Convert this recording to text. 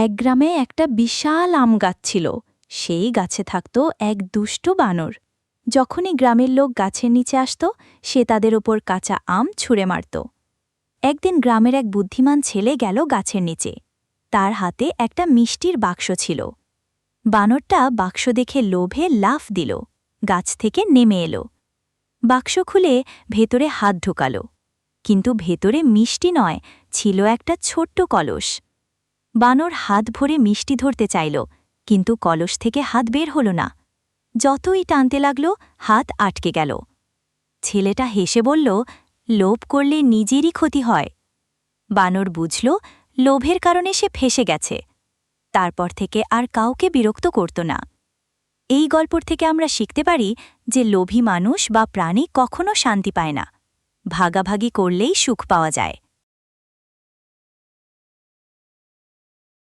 এক গ্রামে একটা বিশাল আম গাছ ছিল। সেই গাছে থাকত এক দুষ্ট বানর। যখনই গ্রামের লোক গাছের নিচে আসত, সে তাদের ওপর কাঁচা আম ছুঁড়ে মারত। একদিন গ্রামের এক বুদ্ধিমান ছেলে গেল গাছের নিচে। তার হাতে একটা মিষ্টির বাক্স ছিল। বানরটা বাক্স দেখে লোভে লাফ দিল, গাছ থেকে নেমে এলো। বাক্স খুলে ভেতরে হাত ঢোকাল, কিন্তু ভেতরে মিষ্টি নয়, ছিল একটা ছোট্ট কলস। বানর হাত ভরে মিষ্টি ধরতে চাইল, কিন্তু কলস থেকে হাত বের হল না। যতই টানতে লাগল, হাত আটকে গেল। ছেলেটা হেসে বলল, লোভ করলে নিজেরই ক্ষতি হয়। বানর বুঝল, লোভের কারণে সে ফেঁসে গেছে। তারপর থেকে আর কাউকে বিরক্ত করত না। এই গল্প থেকে আমরা শিখতে পারি যে লোভী মানুষ বা প্রাণী কখনো শান্তি পায় না। ভাগাভাগি করলেই সুখ পাওয়া যায়।